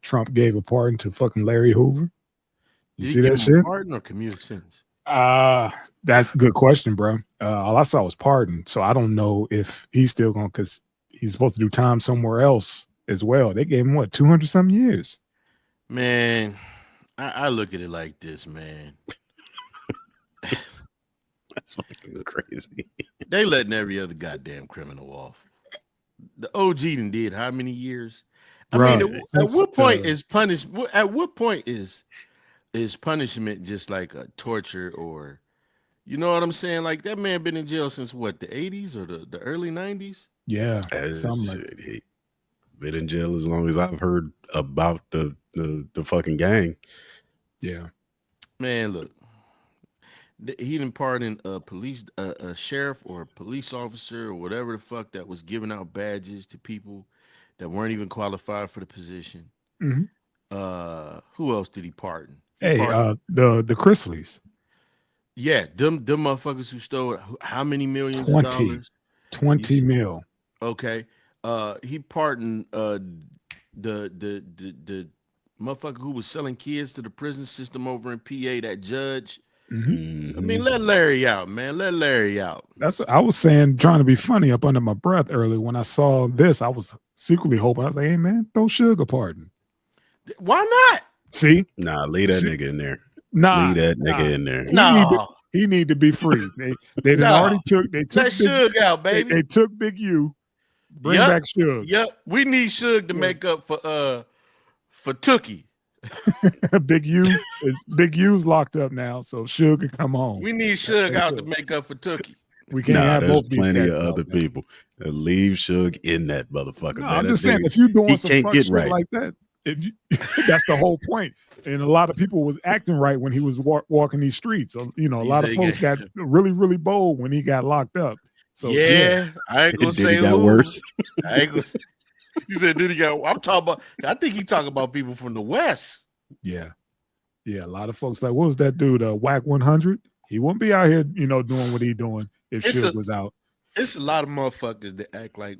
Trump gave a pardon to fucking Larry Hoover. You Did he see give that him a shit? pardon or commuted sentence? That's a good question, bro. All I saw was pardon, so I don't know if he's still going because he's supposed to do time somewhere else as well. They gave him what 200 some years. Man, I look at it like this, man. That's fucking crazy. They letting every other goddamn criminal off. The OG done did how many years? I mean, Bro, at since what point is punish? At what point is punishment just like a torture or you know what I'm saying? Like that man been in jail since what the 80s or the early 90s? yeah, something As like he been in jail as long as I've heard about the fucking gang. yeah. Man, look, he didn't pardon a police a sheriff or a police officer or whatever the fuck that was giving out badges to people that weren't even qualified for the position. Mhm. Who else did he pardon? He Hey, pardoned, the Chrisleys, yeah, them motherfuckers who stole how many millions of 20, dollars? You 20 see, mil. okay. He pardoned the motherfucker who was selling kids to the prison system over in PA. That judge. Mhm. I Hmm. mean, let Larry out, man. Let Larry out. That's what I was saying, trying to be funny up under my breath earlier when I saw this. I was secretly hoping. I was like, "Hey, man, throw Suge a pardon." Why not? See, Nah, leave that see, nigga in there. nah, Leave that nah. nigga in there. No, He need to be free. They didn't no. already took. They took Let big. Suge out, baby. They took Big U. Bring Yep, back Suge. yep. We need Suge to Yeah. make up for Tookie. Big U's locked up now, so Suge can come home. We need Suge That's out to it. make up for Tookie. We can't Nah, have there's both these plenty cats of out other now. people. Leave Suge in that motherfucker, No, man. I'm That just saying nigga, if you doing he some can't fuck get shit right. like that, if you, that's the whole point. And a lot of people was acting right when he was walking these streets. So, a You lot of say, folks got really, really bold when he got locked up. So yeah, yeah, I ain't gonna Did he say got who. worse? I ain't gonna. You said did he got? I'm talking about. I think he talking about people from the West. yeah, yeah. A lot of folks like, what was that dude? Whack 100. He wouldn't be out here, doing what he doing if It's Suge a was out. it's a lot of motherfuckers that act like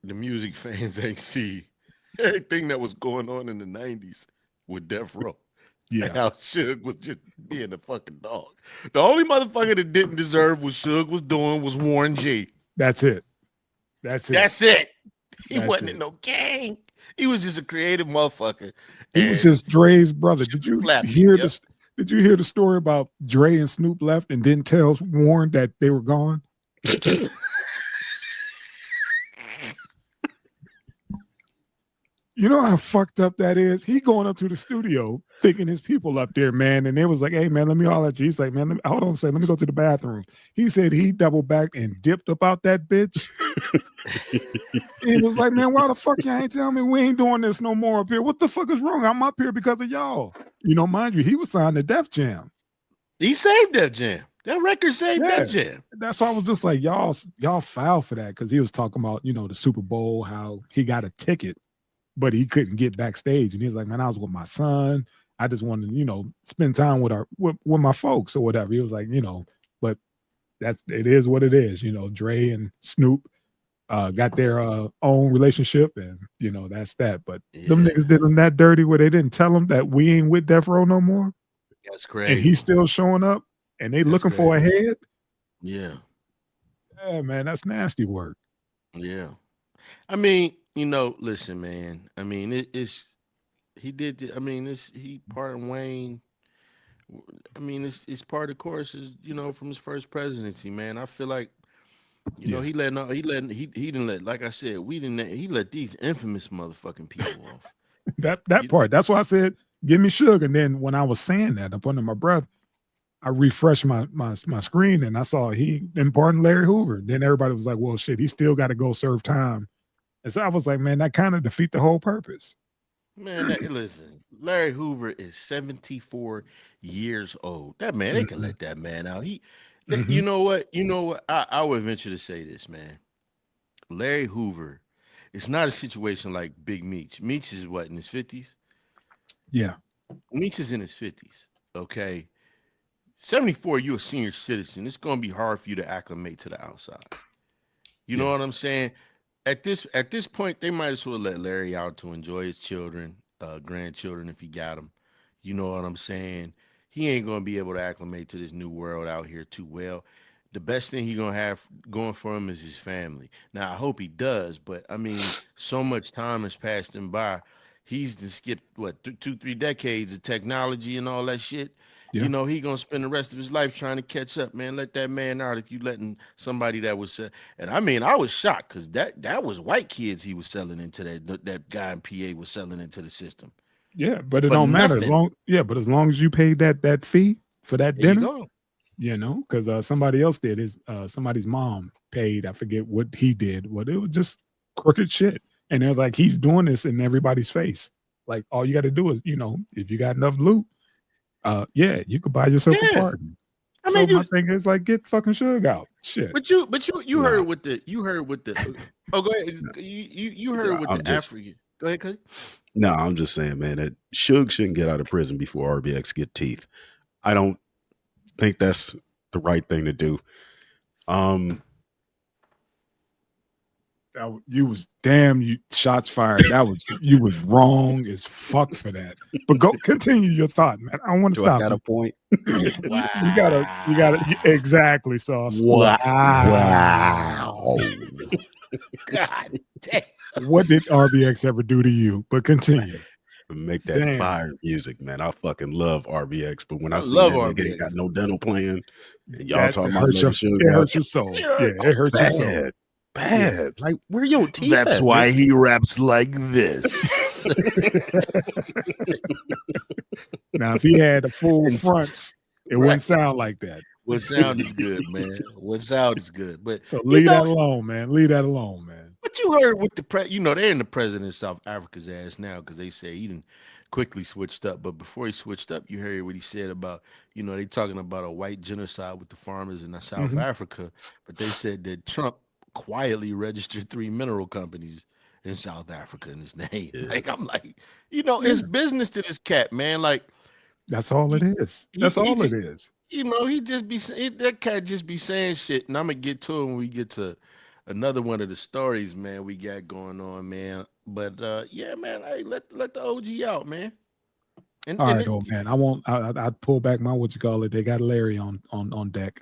the music fans ain't see everything that was going on in the '90s with Death Row. And Yeah, how Suge was just being a fucking dog. The only motherfucker that didn't deserve what Suge was doing was Warren G. that's it. That's it. That's it. He That's wasn't in it. no gang. He was just a creative motherfucker. He was And just Dre's brother. Did you flapping. hear Yep. this? Did you hear the story about Dre and Snoop left and didn't tell Warren that they were gone? You know how fucked up that is? He going up to the studio thinking his people up there, man. And they was like, hey, man, let me holler at you. He's like, man, hold on a second. Let me go to the bathroom. He said he doubled back and dipped about that bitch. He was like, man, why the fuck y'all ain't telling me we ain't doing this no more up here? What the fuck is wrong? I'm up here because of y'all. Mind you, he was signed to Def Jam. He saved that jam. That record saved Yeah. that jam. That's why I was just like, y'all foul for that. Cause he was talking about, the Super Bowl, how he got a ticket, but he couldn't get backstage. And he was like, man, I was with my son. I just wanted, spend time with my folks or whatever. He was like, but it is what it is. Dre and Snoop got their own relationship, and that's that. But them Yeah, niggas did him that dirty where they didn't tell him that we ain't with Death Row no more, that's and crazy. he's still showing up, and they That's looking for a crazy. head. Yeah, Yeah, man, that's nasty work. yeah. I mean, listen, man. I mean, it's he did. I mean, he pardoned Wayne. I mean, it's part of the course is from his first presidency, man. I feel like Yeah, he didn't let like I said we didn't let, he let these infamous motherfucking people off. that You, part. That's why I said, "Give me sugar." And then when I was saying that up under my breath, I refreshed my screen and I saw he and pardon Larry Hoover. Then everybody was like, "Well, shit, he still got to go serve time." And so I was like, "Man, that kind of defeat the whole purpose." man, listen, Larry Hoover is 74 years old. That man, they can Mhm, let that man out. You mhm. know what? You know what? I would venture to say this, man. Larry Hoover, it's not a situation like Big Meech. Meech is what in his 50s. Yeah, Meech is in his 50s. Okay, 74. You're a senior citizen. It's gonna be hard for you to acclimate to the outside. You know yeah, what I'm saying? at this point, they might as well let Larry out to enjoy his children, grandchildren if he got them. You know what I'm saying? He ain't gonna be able to acclimate to this new world out here too well. The best thing he gonna have going for him is his family. Now I hope he does, but I mean, so much time has passed him by. He's just skipped what 2, 3 decades of technology and all that shit. Yeah. He gonna spend the rest of his life trying to catch up, man. Let that man out if you letting somebody that was and I mean, I was shocked because that was white kids he was selling into that guy in PA was selling into the system Yeah, but it for don't matter as nothing. long. Yeah, but as long as you paid that fee for that There you dinner, go. because somebody else did. His somebody's mom paid. I forget what he did. What it was just crooked shit. And they're like, he's doing this in everybody's face. Like all you got to do is, if you got enough loot, yeah, you could buy yourself a Yeah, pardon. I So mean, my thing is like, get fucking Suge out. Shit. but you Nah, heard what the you heard what the oh go ahead nah, you heard what I'm the just African go ahead, cuz. no, I'm just saying, man, that Suge shouldn't get out of prison before RBX get teeth. I don't think that's the right thing to do. Um, You was damn you shots fired. That was you was wrong as fuck for that. But go continue your thought, man. I don't want to do I stop got a you. point? You gotta exactly, Sauce. Wow. Wow. God damn. What did RBX ever do to you? But continue. Make that Damn. fire music, man. I fucking love RBX, but when I I see love that nigga ain't RBX. got no dental plan, and y'all That talking about hurts letting Suge it out, hurts your soul. Yeah. Yeah, it hurts your soul. bad, Yeah. bad. Like where your teeth That's at, why nigga? he raps like this. Now, if he had the full And fronts, it right. wouldn't sound like that. What sound is good, man. What sound is good. But So you leave that know, alone, man. Leave that alone, man. but you heard what they're in the president of South Africa's ass now because they say he didn't quickly switched up. But before he switched up, you heard what he said about, they talking about a white genocide with the farmers in South Hmm. Africa. But they said that Trump quietly registered 3 mineral companies in South Africa in his name. Yeah, Like, I'm like, it's Yeah, business to this cat, man. Like, that's all it he, is. he, That's he, all j- it is. he just be that cat just be saying shit, and I'm gonna get to it when we get to another one of the stories, man. We got going on, man. But yeah, man. Hey, let the OG out, man. And All and right, it, old man. I won't. I'd pull back my what you call it. They got Larry on deck.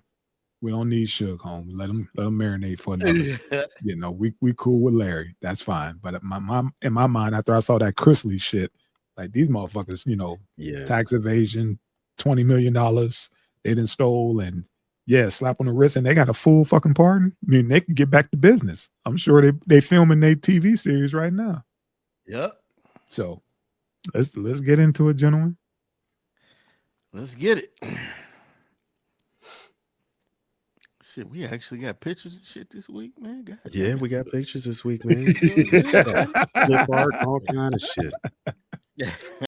We don't need Suge home. Let him marinate for another. We cool with Larry. That's fine. But in my mind, after I saw that Chrisley shit, like these motherfuckers, yeah, tax evasion, $20 million they done stole, and yeah, slap on the wrist, and they got a full fucking pardon. I mean, they can get back to business. I'm sure they filming their TV series right now. yep. So let's get into it, gentlemen. Let's get it. Shit, we actually got pictures and shit this week, man. God yeah. damn. We got pictures this week, man. You know what I'm Got saying, clip art, all kind of shit. Cuddy?